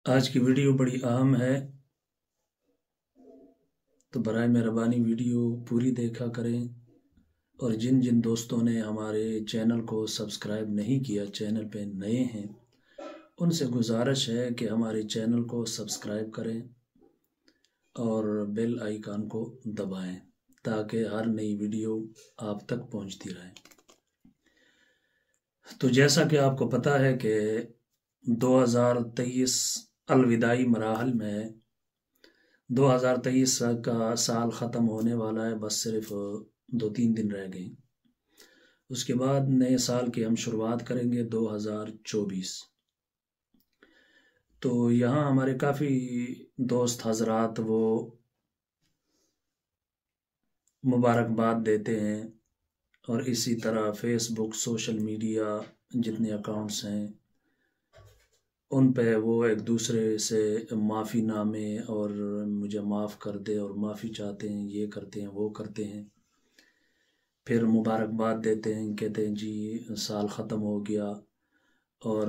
آج کی ویڈیو بڑی اہم ہے، تو برائے مہربانی ویڈیو پوری دیکھا کریں، اور جن جن دوستوں نے ہمارے چینل کو سبسکرائب نہیں کیا، چینل پہ نئے ہیں، ان سے گزارش ہے کہ ہمارے چینل کو سبسکرائب کریں اور بیل آئیکن کو دبائیں تاکہ ہر نئی ویڈیو آپ تک پہنچتی رہے۔ تو جیسا کہ آپ کو پتہ ہے کہ 2023 الوداعی مراحل میں 2023 کا سال ختم ہونے والا ہے، بس صرف 2-3 دن رہ گئے۔ اس کے بعد نئے سال کی ہم شروعات کریں گے 2024۔ تو یہاں ہمارے کافی دوست حضرات وہ مبارکباد دیتے ہیں، اور اسی طرح فیس بک، سوشل میڈیا جتنے اکاؤنٹس ہیں ان پہ وہ ایک دوسرے سے معافی نامے اور مجھے معاف کر دے اور معافی چاہتے ہیں، یہ کرتے ہیں وہ کرتے ہیں، پھر مبارکباد دیتے ہیں، کہتے ہیں جی سال ختم ہو گیا، اور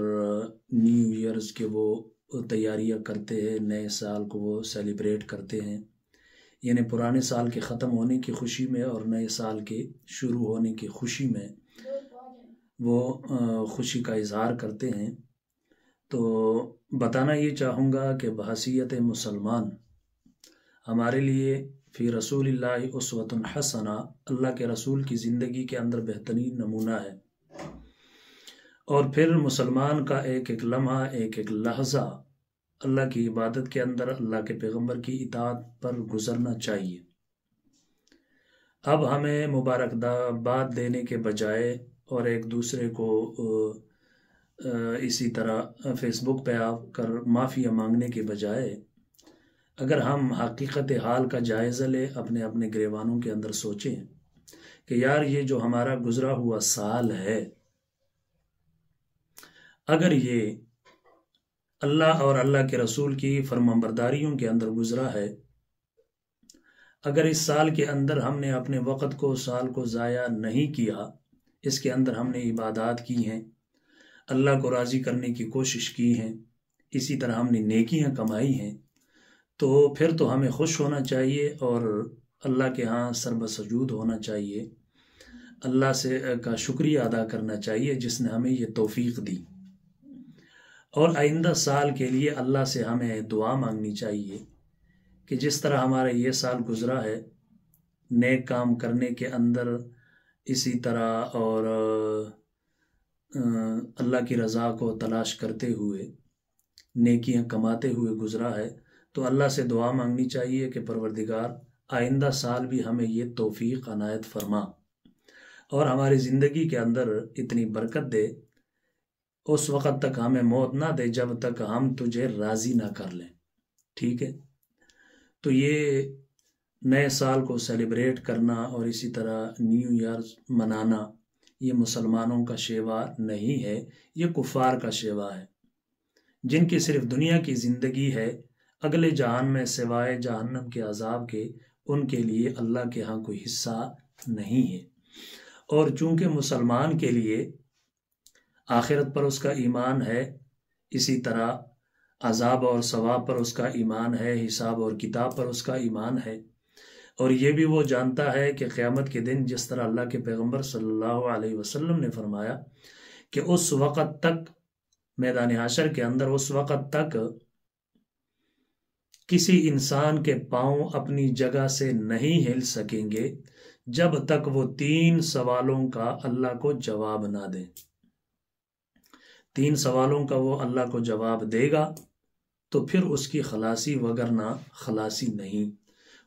نیو ایئرز کے وہ تیاریاں کرتے ہیں، نئے سال کو وہ سیلیبریٹ کرتے ہیں، یعنی پرانے سال کے ختم ہونے کی خوشی میں اور نئے سال کے شروع ہونے کی خوشی میں وہ خوشی کا اظہار کرتے ہیں۔ تو بتانا یہ چاہوں گا کہ بحیثیت مسلمان ہمارے لیے فی رسول اللہ اسوۃ حسنہ، اللہ کے رسول کی زندگی کے اندر بہترین نمونہ ہے، اور پھر مسلمان کا ایک ایک لمحہ، ایک ایک لحظہ اللہ کی عبادت کے اندر اللہ کے پیغمبر کی اطاعت پر گزرنا چاہیے۔ اب ہمیں مبارکباد دینے کے بجائے اور ایک دوسرے کو اسی طرح فیس بک پہ آ کر معافی مانگنے کے بجائے اگر ہم حقیقت حال کا جائزہ لیں، اپنے اپنے گریبانوں کے اندر سوچیں کہ یار یہ جو ہمارا گزرا ہوا سال ہے، اگر یہ اللہ اور اللہ کے رسول کی فرمانبرداریوں کے اندر گزرا ہے، اگر اس سال کے اندر ہم نے اپنے وقت کو، سال کو ضائع نہیں کیا، اس کے اندر ہم نے عبادات کی ہیں، اللہ کو راضی کرنے کی کوشش کی ہیں، اسی طرح ہم نے نیکیاں کمائی ہیں، تو پھر تو ہمیں خوش ہونا چاہیے اور اللہ کے ہاں سر بسجود ہونا چاہیے، اللہ سے کا شکریہ ادا کرنا چاہیے جس نے ہمیں یہ توفیق دی، اور آئندہ سال کے لیے اللہ سے ہمیں دعا مانگنی چاہیے کہ جس طرح ہمارا یہ سال گزرا ہے نیک کام کرنے کے اندر، اسی طرح اور اللہ کی رضا کو تلاش کرتے ہوئے، نیکیاں کماتے ہوئے گزرا ہے، تو اللہ سے دعا مانگنی چاہیے کہ پروردگار آئندہ سال بھی ہمیں یہ توفیق عنایت فرما اور ہماری زندگی کے اندر اتنی برکت دے، اس وقت تک ہمیں موت نہ دے جب تک ہم تجھے راضی نہ کر لیں۔ ٹھیک ہے؟ تو یہ نئے سال کو سیلیبریٹ کرنا اور اسی طرح نیو ایئر منانا یہ مسلمانوں کا شیوا نہیں ہے، یہ کفار کا شیوا ہے، جن کی صرف دنیا کی زندگی ہے، اگلے جہان میں سوائے جہنم کے عذاب کے ان کے لیے اللہ کے ہاں کوئی حصہ نہیں ہے۔ اور چونکہ مسلمان کے لیے آخرت پر اس کا ایمان ہے، اسی طرح عذاب اور ثواب پر اس کا ایمان ہے، حساب اور کتاب پر اس کا ایمان ہے، اور یہ بھی وہ جانتا ہے کہ قیامت کے دن جس طرح اللہ کے پیغمبر صلی اللہ علیہ وسلم نے فرمایا کہ اس وقت تک میدان حشر کے اندر، اس وقت تک کسی انسان کے پاؤں اپنی جگہ سے نہیں ہل سکیں گے جب تک وہ 3 سوالوں کا اللہ کو جواب نہ دے۔ 3 سوالوں کا وہ اللہ کو جواب دے گا تو پھر اس کی خلاصی، وگرنہ خلاصی نہیں۔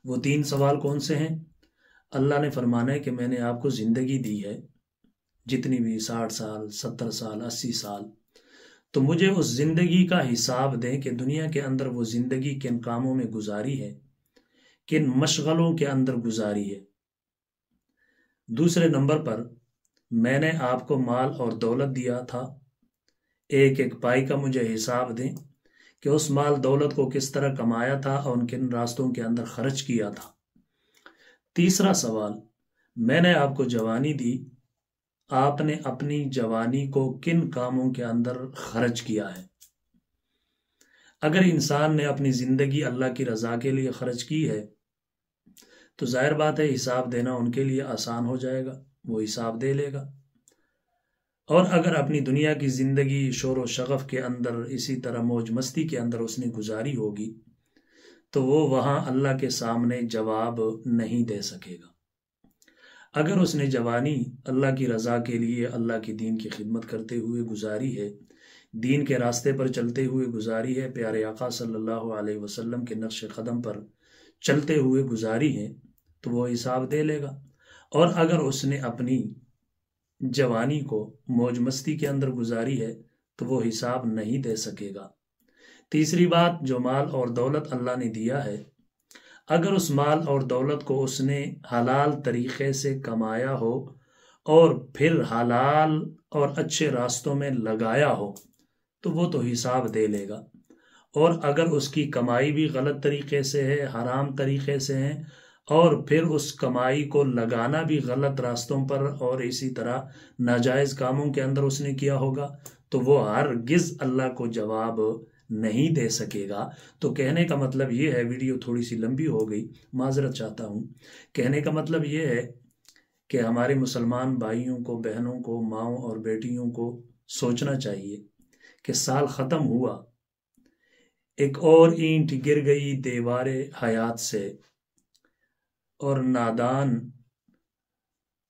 وہ 3 سوال کون سے ہیں؟ اللہ نے فرمانا ہے کہ میں نے آپ کو زندگی دی ہے، جتنی بھی 60 سال، 70 سال، 80 سال، تو مجھے اس زندگی کا حساب دیں کہ دنیا کے اندر وہ زندگی کن کاموں میں گزاری ہے، کن مشغلوں کے اندر گزاری ہے۔ دوسرے نمبر پر میں نے آپ کو مال اور دولت دیا تھا، ایک ایک پائی کا مجھے حساب دیں کہ اس مال دولت کو کس طرح کمایا تھا اور کن راستوں کے اندر خرچ کیا تھا۔ تیسرا سوال، میں نے آپ کو جوانی دی، آپ نے اپنی جوانی کو کن کاموں کے اندر خرچ کیا ہے۔ اگر انسان نے اپنی زندگی اللہ کی رضا کے لیے خرچ کی ہے تو ظاہر بات ہے حساب دینا ان کے لیے آسان ہو جائے گا، وہ حساب دے لے گا۔ اور اگر اپنی دنیا کی زندگی شور و شغف کے اندر، اسی طرح موج مستی کے اندر اس نے گزاری ہوگی تو وہ وہاں اللہ کے سامنے جواب نہیں دے سکے گا۔ اگر اس نے جوانی اللہ کی رضا کے لیے، اللہ کی دین کی خدمت کرتے ہوئے گزاری ہے، دین کے راستے پر چلتے ہوئے گزاری ہے، پیارے آقا صلی اللہ علیہ وسلم کے نقش قدم پر چلتے ہوئے گزاری ہے، تو وہ حساب دے لے گا۔ اور اگر اس نے اپنی جوانی کو موج مستی کے اندر گزاری ہے تو وہ حساب نہیں دے سکے گا۔ تیسری بات، جو مال اور دولت اللہ نے دیا ہے، اگر اس مال اور دولت کو اس نے حلال طریقے سے کمایا ہو اور پھر حلال اور اچھے راستوں میں لگایا ہو تو وہ تو حساب دے لے گا۔ اور اگر اس کی کمائی بھی غلط طریقے سے ہے، حرام طریقے سے ہے، اور پھر اس کمائی کو لگانا بھی غلط راستوں پر اور اسی طرح ناجائز کاموں کے اندر اس نے کیا ہوگا، تو وہ ہرگز اللہ کو جواب نہیں دے سکے گا۔ تو کہنے کا مطلب یہ ہے، ویڈیو تھوڑی سی لمبی ہو گئی، معذرت چاہتا ہوں، کہنے کا مطلب یہ ہے کہ ہمارے مسلمان بھائیوں کو، بہنوں کو، ماؤں اور بیٹیوں کو سوچنا چاہیے کہ سال ختم ہوا، ایک اور اینٹ گر گئی دیوار حیات سے، اور نادان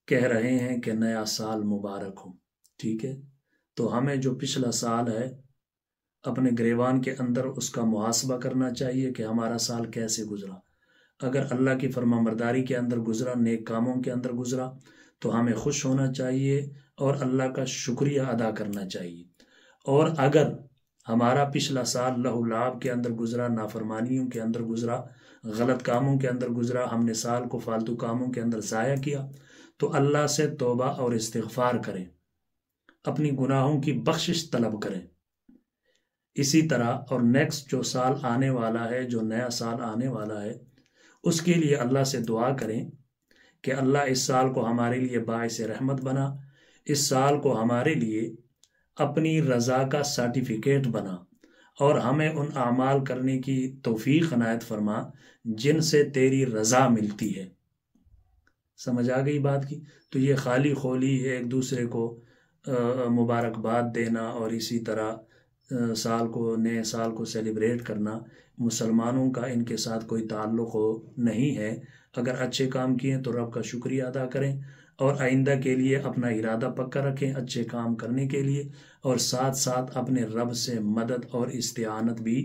کہہ رہے ہیں کہ نیا سال مبارک ہو۔ ٹھیک ہے، تو ہمیں جو پچھلا سال ہے اپنے گریبان کے اندر اس کا محاسبہ کرنا چاہیے کہ ہمارا سال کیسے گزرا۔ اگر اللہ کی فرما برداری کے اندر گزرا، نیک کاموں کے اندر گزرا، تو ہمیں خوش ہونا چاہیے اور اللہ کا شکریہ ادا کرنا چاہیے۔ اور اگر ہمارا پچھلا سال لہو لعب کے اندر گزرا، نافرمانیوں کے اندر گزرا، غلط کاموں کے اندر گزرا، ہم نے سال کو فالتو کاموں کے اندر ضائع کیا، تو اللہ سے توبہ اور استغفار کریں، اپنی گناہوں کی بخشش طلب کریں۔ اسی طرح اور نیکسٹ جو سال آنے والا ہے، جو نیا سال آنے والا ہے، اس کے لیے اللہ سے دعا کریں کہ اللہ اس سال کو ہمارے لیے باعث رحمت بنا، اس سال کو ہمارے لیے اپنی رضا کا سرٹیفکیٹ بنا، اور ہمیں ان اعمال کرنے کی توفیق عنایت فرما جن سے تیری رضا ملتی ہے۔ سمجھ آ گئی بات کی؟ تو یہ خالی خولی ایک دوسرے کو مبارکباد دینا اور اسی طرح سال کو، نئے سال کو سیلیبریٹ کرنا، مسلمانوں کا ان کے ساتھ کوئی تعلق نہیں ہے۔ اگر اچھے کام کیے تو رب کا شکریہ ادا کریں، اور آئندہ کے لیے اپنا ارادہ پکا رکھیں اچھے کام کرنے کے لیے، اور ساتھ ساتھ اپنے رب سے مدد اور استعانت بھی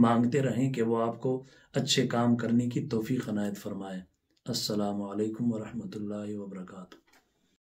مانگتے رہیں کہ وہ آپ کو اچھے کام کرنے کی توفیق عنایت فرمائے۔ السلام علیکم ورحمۃ اللہ وبرکاتہ۔